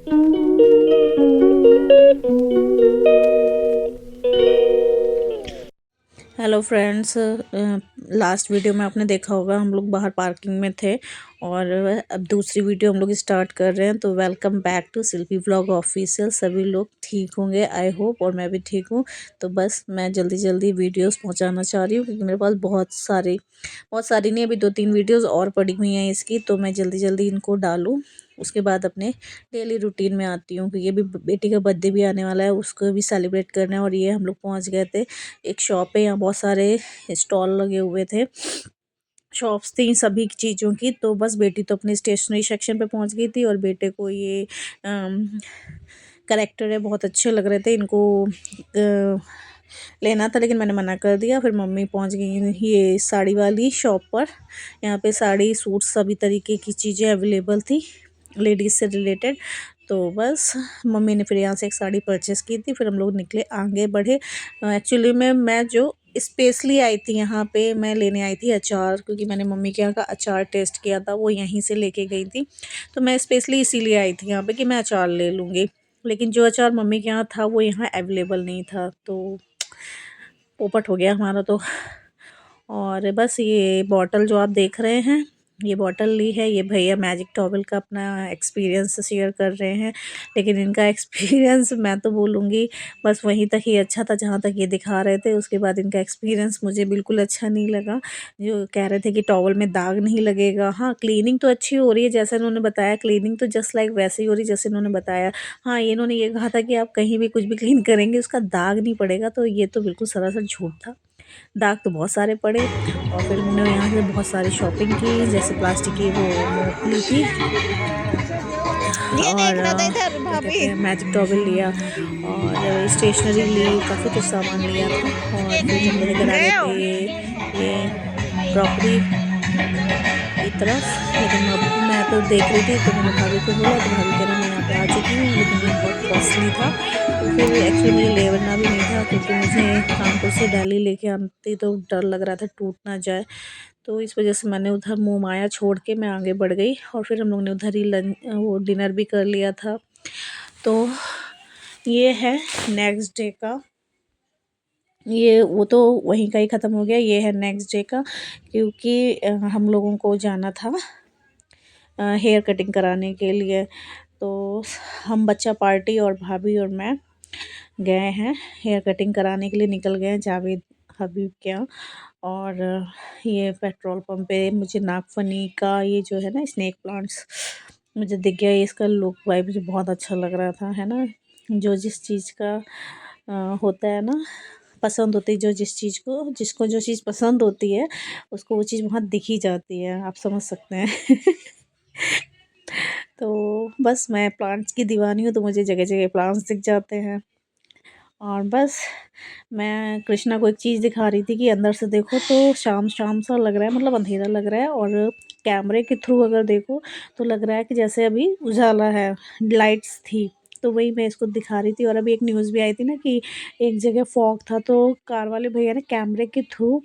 Hello friends, last video में आपने देखा होगा हम लोग बाहर पार्किंग में थे और अब दूसरी वीडियो हम लोग स्टार्ट कर रहे हैं। तो welcome back to Shilpi vlog official. सभी लोग ठीक होंगे आई होप, और मैं भी ठीक हूँ। तो बस मैं जल्दी जल्दी वीडियोस पहुंचाना चाह रही हूँ क्योंकि मेरे पास बहुत सारी नहीं, अभी 2-3 वीडियोस और पड़ी हुई हैं इसकी, तो मैं जल्दी जल्दी इनको डालूँ। उसके बाद अपने डेली रूटीन में आती हूँ क्योंकि अभी बेटी का बर्थडे भी आने वाला है, उसको भी सेलिब्रेट करना है। और ये हम लोग पहुँच गए थे एक शॉप पे, यहाँ बहुत सारे स्टॉल लगे हुए थे, शॉप्स थी सभी चीज़ों की। तो बस बेटी तो अपने स्टेशनरी सेक्शन पे पहुंच गई थी और बेटे को ये करेक्टर है बहुत अच्छे लग रहे थे, इनको लेना था लेकिन मैंने मना कर दिया। फिर मम्मी पहुंच गई ये साड़ी वाली शॉप पर। यहाँ पे साड़ी सूट सभी तरीके की चीज़ें अवेलेबल थी लेडीज़ से रिलेटेड। तो बस मम्मी ने फिर यहाँ से एक साड़ी परचेज़ की थी, फिर हम लोग निकले आगे बढ़े। एक्चुअली में मैं जो स्पेशली आई थी यहाँ पे, मैं लेने आई थी अचार, क्योंकि मैंने मम्मी के यहाँ का अचार टेस्ट किया था, वो यहीं से लेके गई थी। तो मैं स्पेशली इसीलिए आई थी यहाँ पे कि मैं अचार ले लूँगी, लेकिन जो अचार मम्मी के यहाँ था वो यहाँ अवेलेबल नहीं था। तो पोपट हो गया हमारा तो। और बस ये बॉटल जो आप देख रहे हैं, ये बॉटल ली है ये भैया मैजिक टॉवल का अपना एक्सपीरियंस शेयर कर रहे हैं। लेकिन इनका एक्सपीरियंस मैं तो बोलूँगी बस वहीं तक ही अच्छा था जहाँ तक ये दिखा रहे थे। उसके बाद इनका एक्सपीरियंस मुझे बिल्कुल अच्छा नहीं लगा। जो कह रहे थे कि टॉवल में दाग नहीं लगेगा। हाँ, क्लीनिंग तो अच्छी हो रही है जैसा इन्होंने बताया, क्लीनिंग तो जस्ट लाइक वैसे ही हो रही है जैसे इन्होंने बताया। हाँ, इन्होंने ये कहा था कि आप कहीं भी कुछ भी क्लीन करेंगे उसका दाग नहीं पड़ेगा, तो ये तो बिल्कुल सरासर झूठ था। दाग तो बहुत सारे पड़े। और फिर हमने यहाँ से बहुत सारी शॉपिंग की, जैसे प्लास्टिक की वो मोप ली थी ये और देखना था इधर क्या कहते भाभी। हैं मैजिक टॉवल लिया और स्टेशनरी ली, काफ़ी कुछ सामान लिया था। और फिर हम लोग इधर आ गए गए हो? थे ये क्रॉकरी की तरफ। लेकिन अब मैं तो देख रही थी तो मैंने भाभी को बोला, तो भाभी कह रही मैं यहाँ पे आ चुकी हूँ, लेकिन ये बहुत कॉस्टली था। तो फिर एक्चुअली मुझे लेना भी नहीं था क्योंकि मुझे कानपुर से दिल्ली लेके आती तो डर लग रहा था टूट ना जाए। तो इस वजह से मैंने उधर मुँह माया छोड़ के मैं आगे बढ़ गई और फिर हम लोग ने उधर ही वो डिनर भी कर लिया था। तो ये है नेक्स्ट डे का, ये वो तो वहीं का ही ख़त्म हो गया, ये है नेक्स्ट डे का। क्योंकि हम लोगों को जाना था हेयर कटिंग कराने के लिए। तो हम बच्चा पार्टी और भाभी और मैं गए हैं हेयर कटिंग कराने के लिए, निकल गए हैं जावेद हबीब के यहाँ। और ये पेट्रोल पंप पे मुझे नागफनी का ये जो है ना स्नेक प्लांट्स मुझे दिख गया। इसका लुक वाइब मुझे बहुत अच्छा लग रहा था, है ना। जो जिस चीज़ का होता है ना, पसंद होती है, जो जिस चीज़ को जिसको जो चीज़ पसंद होती है उसको वो चीज़ वहाँ दिख ही जाती है, आप समझ सकते हैं। तो बस मैं प्लांट्स की दीवानी हूँ, तो मुझे जगह जगह प्लांट्स दिख जाते हैं। और बस मैं कृष्णा को एक चीज़ दिखा रही थी कि अंदर से देखो तो शाम शाम सा लग रहा है, मतलब अंधेरा लग रहा है, और कैमरे के थ्रू अगर देखो तो लग रहा है कि जैसे अभी उजाला है, लाइट्स थी। तो वही मैं इसको दिखा रही थी। और अभी एक न्यूज़ भी आई थी ना कि एक जगह फॉग था, तो कार वाले भैया ने कैमरे के थ्रू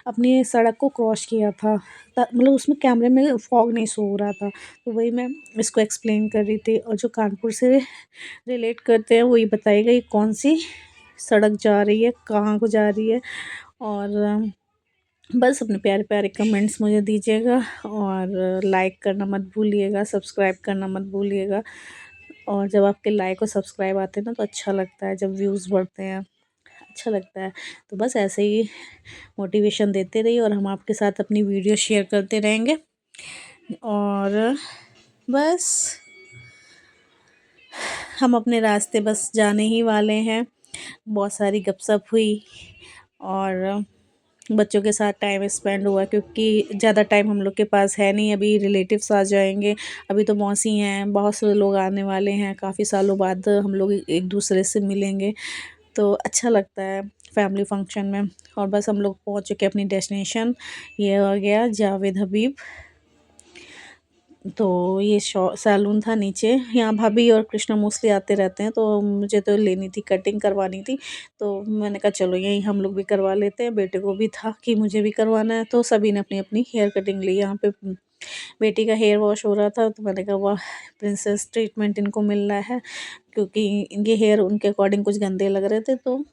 अपनी सड़क को क्रॉस किया था, मतलब उसमें कैमरे में फॉग नहीं शो हो रहा था। तो वही मैं इसको एक्सप्लेन कर रही थी। और जो कानपुर से रिलेट करते हैं वो ये बताइएगा ये कौन सी सड़क जा रही है, कहाँ को जा रही है। और बस अपने प्यारे प्यारे कमेंट्स मुझे दीजिएगा और लाइक करना मत भूलिएगा, सब्सक्राइब करना मत भूलिएगा। और जब आपके लाइक और सब्सक्राइब आते हैं ना तो अच्छा लगता है, जब व्यूज़ बढ़ते हैं अच्छा लगता है। तो बस ऐसे ही मोटिवेशन देते रहिए और हम आपके साथ अपनी वीडियो शेयर करते रहेंगे। और बस हम अपने रास्ते बस जाने ही वाले हैं। बहुत सारी गपशप हुई और बच्चों के साथ टाइम स्पेंड हुआ, क्योंकि ज़्यादा टाइम हम लोग के पास है नहीं। अभी रिलेटिव्स आ जाएंगे, अभी तो मौसी हैं, बहुत से लोग आने वाले हैं, काफ़ी सालों बाद हम लोग एक दूसरे से मिलेंगे, तो अच्छा लगता है फैमिली फंक्शन में। और बस हम लोग पहुंच चुके अपनी डेस्टिनेशन, ये आ गया जावेद हबीब। तो ये सैलून था नीचे, यहाँ भाभी और कृष्णा मोस्टली आते रहते हैं, तो मुझे तो लेनी थी, कटिंग करवानी थी। तो मैंने कहा चलो यहीं हम लोग भी करवा लेते हैं, बेटे को भी था कि मुझे भी करवाना है, तो सभी ने अपनी अपनी हेयर कटिंग ली यहाँ पे। बेटी का हेयर वॉश हो रहा था, तो मैंने कहा वाह, प्रिंसेस ट्रीटमेंट इनको मिल रहा है, क्योंकि इनके हेयर उनके अकॉर्डिंग कुछ गंदे लग रहे थे। तो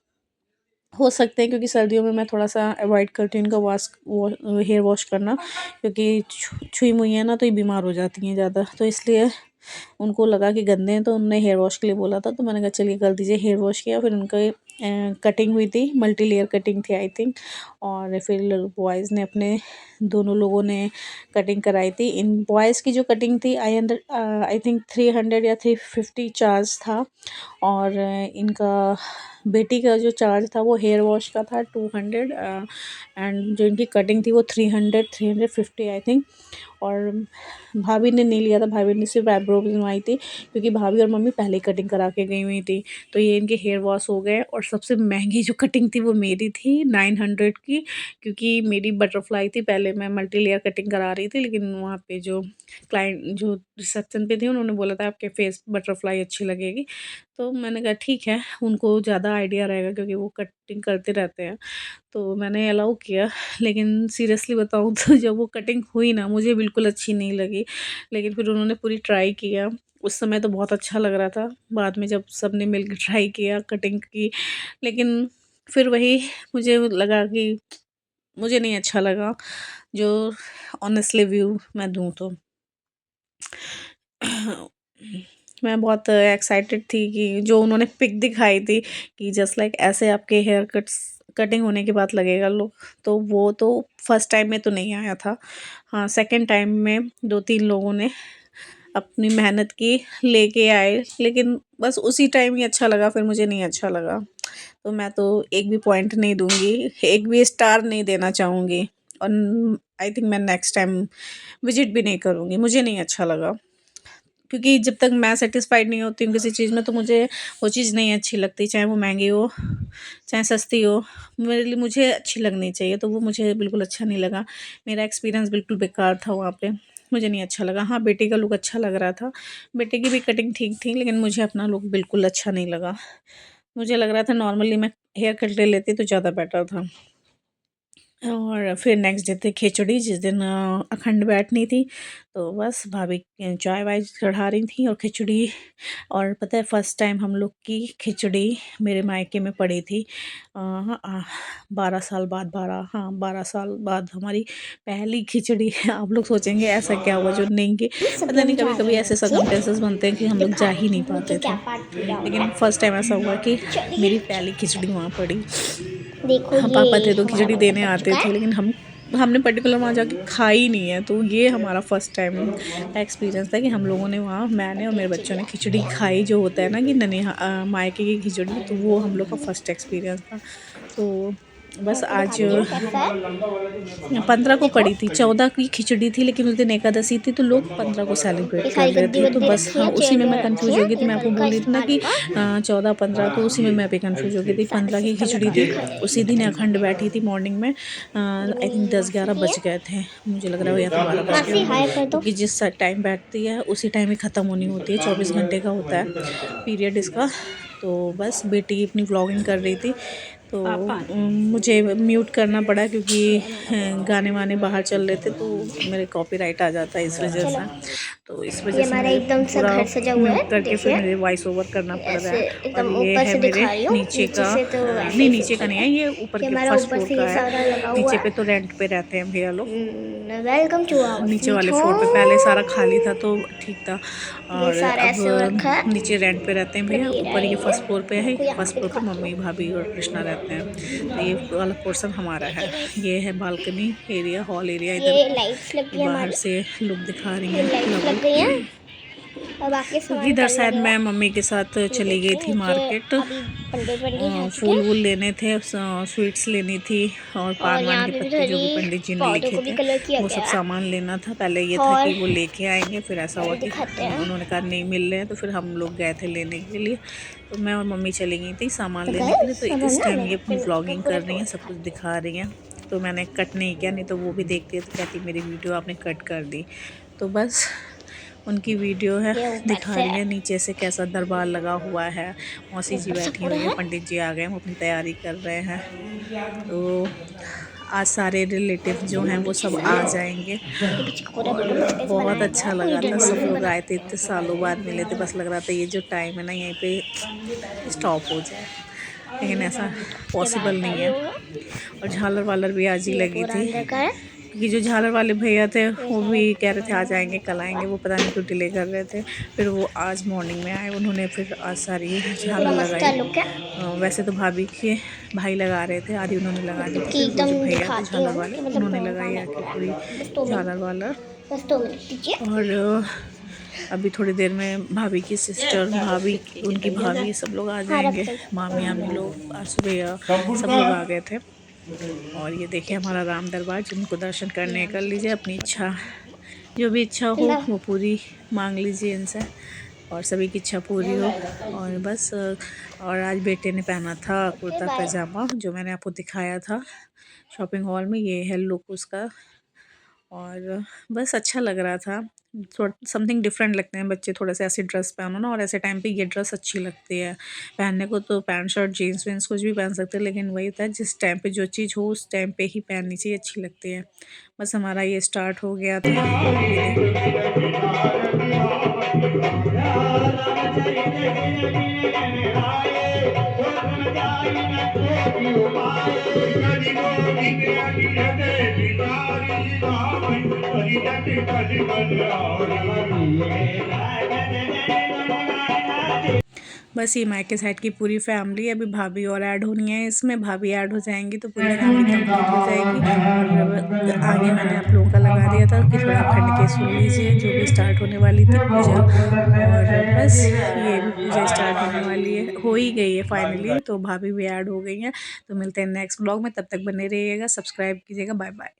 हो सकते हैं, क्योंकि सर्दियों में मैं थोड़ा-सा अवॉइड करती हूँ इनका हेयर वॉश करना, क्योंकि छुई मुई है ना तो ये बीमार हो जाती हैं ज़्यादा, तो इसलिए उनको लगा कि गंदे हैं, तो उन्होंने हेयर वॉश के लिए बोला था। तो मैंने कहा चलिए कर दीजिए। हेयर वॉश किया, फिर उनका कटिंग हुई थी, मल्टी लेयर कटिंग थी आई थिंक, और फिर बॉयज़ ने अपने, दोनों लोगों ने कटिंग कराई थी। इन बॉयज़ की जो कटिंग थी आई थिंक 300 या 350 चार्ज था, और इनका बेटी का जो चार्ज था वो हेयर वॉश का था 200, एंड जो इनकी कटिंग थी वो 350 आई थिंक। और भाभी ने नहीं लिया था, भाभी ने सिर्फ आईब्रो बनवाई थी, क्योंकि भाभी और मम्मी पहले ही कटिंग करा के गई हुई थी। तो ये इनके हेयर वॉश हो गए, और सबसे महंगी जो कटिंग थी वो मेरी थी 900 की, क्योंकि मेरी बटरफ्लाई थी। पहले मैं मल्टी लेयर कटिंग करा रही थी, लेकिन वहाँ पे जो क्लाइंट जो रिसेप्शन पे थे उन्होंने बोला था आपके फेस बटरफ्लाई अच्छी लगेगी। तो मैंने कहा ठीक है, उनको ज़्यादा आइडिया रहेगा क्योंकि वो कटिंग करते रहते हैं, तो मैंने अलाउ किया। लेकिन सीरियसली बताऊँ तो जब वो कटिंग हुई ना, मुझे बिल्कुल अच्छी नहीं लगी, लेकिन फिर उन्होंने पूरी ट्राई किया। उस समय तो बहुत अच्छा लग रहा था, बाद में जब सबने मिलकर ट्राई किया, कटिंग की, लेकिन फिर वही मुझे लगा कि मुझे नहीं अच्छा लगा, जो ऑनेस्टली व्यू मैं दूँ तो। मैं बहुत एक्साइटेड थी कि जो उन्होंने पिक दिखाई थी कि जस्ट लाइक ऐसे आपके हेयर कटिंग होने के बाद लगेगा लुक, तो वो तो फर्स्ट टाइम में तो नहीं आया था। हाँ, सेकंड टाइम में 2-3 लोगों ने अपनी मेहनत की, लेके आए, लेकिन बस उसी टाइम ही अच्छा लगा, फिर मुझे नहीं अच्छा लगा। तो मैं तो एक भी पॉइंट नहीं दूँगी, एक भी स्टार नहीं देना चाहूँगी, और आई थिंक मैं नेक्स्ट टाइम विज़िट भी नहीं करूँगी, मुझे नहीं अच्छा लगा। क्योंकि जब तक मैं सैटिस्फाइड नहीं होती हूँ किसी चीज़ में, तो मुझे वो चीज़ नहीं अच्छी लगती, चाहे वो महंगी हो, चाहे सस्ती हो। मेरे लिए मुझे अच्छी लगनी चाहिए, तो वो मुझे बिल्कुल अच्छा नहीं लगा। मेरा एक्सपीरियंस बिल्कुल बेकार था वहाँ पे, मुझे नहीं अच्छा लगा। हाँ, बेटे का लुक अच्छा लग रहा था, बेटे की भी कटिंग ठीक थी, लेकिन मुझे अपना लुक बिल्कुल अच्छा नहीं लगा। मुझे लग रहा था नॉर्मली मैं हेयर कट ले लेती तो ज़्यादा बेटर था। और फिर नेक्स्ट डे थे खिचड़ी, जिस दिन अखंड बैठनी थी, तो बस भाभी चाय वाय चढ़ा रही थी और खिचड़ी। और पता है फर्स्ट टाइम हम लोग की खिचड़ी मेरे मायके में पड़ी थी, 12 साल बाद, 12 साल बाद हमारी पहली खिचड़ी है। आप लोग सोचेंगे ऐसा क्या हुआ जो नहीं, कि सभी पता हम नहीं, जा कभी रहे कभी हैं ऐसे नीचे, सर्कमस्टेंसेस बनते हैं कि हम लोग जा दिखाते ही नहीं हैं नीचे पाते क्या थे, पार्ट पूरा हुआ लेकिन है। फर्स्ट टाइम ऐसा हुआ कि चलिए मेरी पहली खिचड़ी वहाँ पड़ी। देखो हाँ, पापा ये थे तो हमारा खिचड़ी बर्तन देने बन आते चुका थे, है। लेकिन हमने पर्टिकुलर वहाँ जाके खाई नहीं है, तो ये हमारा फर्स्ट टाइम का एक्सपीरियंस था कि हम लोगों ने वहाँ, मैंने और बर्थडे मेरे बच्चों ने चिड़िया खिचड़ी खाई, जो होता है ना कि मायके की खिचड़ी, तो वो हम लोग का फर्स्ट एक्सपीरियंस था। तो बस आपको आज दिखाती हूँ कैसा है। 15 को देखो पड़ी थी, 14 की खिचड़ी थी, लेकिन उस दिन एकादशी थी तो लोग 15 को सेलिब्रेट ये कर सारी रहे गद्दी थे। तो वद्दी बस रखी हाँ, है, उसी चेयर में मैं वेयर रखी कंफ्यूज है, हो गई थी। ये मैं आपको कल का बोल रही थी ना इस्तेमाल कि का 14-15, तो उसी में मैं भी कंफ्यूज हो गई थी। सारा 15 की सिस्टम खिचड़ी निकाल थी, दिखा दे। उसी दिन अखंड बैठी थी मॉर्निंग में, ये आई थिंक मेरी मासी 10-11 की है। बज गए थे, मुझे लग रहा है, या फिर 12 बज गए मासी होंगे, हाय कर दो। क्योंकि जिस टाइम बैठती है उसी टाइम ही ख़त्म होनी होती है, 24 घंटे का होता है पीरियड इसका। तो बस बेटी अपनी व्लॉगिंग कर रही थी, तो मुझे म्यूट करना पड़ा, क्योंकि गाने वाने बाहर चल रहे थे, तो मेरे कॉपीराइट आ जाता है इस वजह चलो से। तो इस ये वजह से हमारा मुझे एकदम सा पूरा घर सजा हुआ म्यूट है, करके फिर देखिए मुझे वॉइस ओवर करना पड़ रहा ऐसे है। और एकदम ये ऊपर है से मेरे दिखा रही हूँ, नीचे नीचे का, से तो वैसे नहीं ही नीचे का सिंपल नहीं है। है, ये ऊपर ये के हमारा फर्स्ट ऊपर फ्लोर से का ये है। सारा लगा हुआ नीचे पे है। तो रेंट पे रहते हैं भैया लोग, वेलकम टू आवर नीचे स्वीट वाले फ्लोर पे पहले सारा होम। खाली था तो ठीक था, ये और सारा अब ऐसे हो रखा है, नीचे रेंट पे रहते हैं मतलब भैया, ये रहा ऊपर ये एरिया। फर्स्ट फ्लोर पे है। आपको यहाँ फर्स्ट पे फ्लोर पे दिखाती मम्मी हूँ। भाभी और कृष्णा रहते हैं, तो ये वाला पोर्शन हमारा है। देखिए गाइस, ये है बालकनी एरिया, हॉल एरिया इधर ये का। लाइट्स लग ये गई बाहर हमारी, से लुक दिखा रही ये हैं लाइट्स लग लवली। गई हैं। अब बाकी तो सामान इधर कल शायद लगेगा। मैं मम्मी के साथ ये चली गई देखिए थी नीचे मार्केट, अभी पंडित पंडित आ चुके फूल हैं। वूल लेने थे, स्वीट्स लेनी थी, और और पान वान यहाँ के पे भी पत्ते जो भी थोड़ी पंडित जी ने पौधों लिखे को भी थे, कलर किया वो सब गया है। सामान लेना था। पहले ये था और कि वो लेके आएंगे, फिर ऐसा हुआ कि दिखाते हैं उन्होंने कहा नहीं मिल रहे हैं, तो फिर हम लोग गए थे लेने के लिए। तो मैं और मम्मी चली गई थी सामान तो लेने के लिए। गाइस तो अब हम इस ना टाइम ये अपनी नेक्स्ट का व्लॉगिंग पूरा कर रही हैं, तोड़ सब रहे कुछ दिखा रही हैं। तो मैंने कट नहीं किया, नहीं तो वो भी देखती है तो कहती मेरी वीडियो आपने कट कर दी। तो बस उनकी वीडियो है, हैं। ये ऊपर दिखा से रही है नीचे से कैसा दरबार लगा हुआ है। मौसी जी ऊपर से बैठी पूरा हुई है, है। पंडित जी आ गए हैं, वो अपनी तैयारी कर रहे हैं। तो आज सारे रिलेटिव जो हैं वो सब आ जाएंगे और बहुत अच्छा लगा था। सब लोग आए थे, इतने सालों बाद मिले थे, बस लग रहा था ये जो टाइम है ना यहीं पे स्टॉप हो जाए, लेकिन ऐसा पॉसिबल नहीं है। और झालर वालर भी आज ही लगी थी, क्योंकि जो झालर वाले भैया थे वो भी कह रहे थे आ जाएंगे कल आएंगे, वो पता नहीं क्यों डिले कर रहे थे। फिर वो आज मॉर्निंग में आए, उन्होंने फिर आज सारी झालर लगाई। वैसे तो भाभी के भाई लगा रहे थे, आधी उन्होंने लगा दी थी, फिर वो जो भैया थे झालर वाले उन्होंने लगाई आके पूरी झालर वालर। और अभी थोड़ी देर में भाभी की सिस्टर, भाभी उनकी भाभी सब लोग आ जाएंगे, मामी आमी लोग आज सुबह सब लोग आ गए थे। और ये देखिए हमारा राम दरबार, जिनको दर्शन करने कर लीजिए, अपनी इच्छा जो भी इच्छा हो वो पूरी मांग लीजिए इनसे और सभी की इच्छा पूरी हो। और बस और आज बेटे ने पहना था कुर्ता पैजामा जो मैंने आपको दिखाया था शॉपिंग हॉल में, ये है लुक उसका। और बस अच्छा लग रहा था, थोड़ा समथिंग डिफरेंट लगते हैं बच्चे, थोड़ा सा ऐसी ड्रेस पहनो ना, और ऐसे टाइम पे ये ड्रेस अच्छी लगती है पहनने को। तो पैंट शर्ट जीन्स वीन्स कुछ भी पहन सकते हैं, लेकिन वही होता है जिस टाइम पे जो चीज़ हो उस टाइम पे ही पहननी चाहिए, अच्छी लगती है। बस हमारा ये स्टार्ट हो गया था, ये बस ये मायके साइड की पूरी फैमिली है। अभी भाभी और ऐड होनी है इसमें, भाभी ऐड हो जाएंगी तो पूरी फैमिली कंप्लीट हो जाएगी। और आगे मैंने आप लोगों का लगा दिया था कि थोड़ा खंड के सुन लीजिए, जो भी स्टार्ट होने वाली थी पूजा। और बस ये भी पूजा स्टार्ट होने वाली है, हो ही गई है फाइनली, तो भाभी भी ऐड हो गई हैं। तो मिलते हैं नेक्स्ट ब्लॉग में, तब तक बने रहिएगा, सब्सक्राइब कीजिएगा। Bye bye.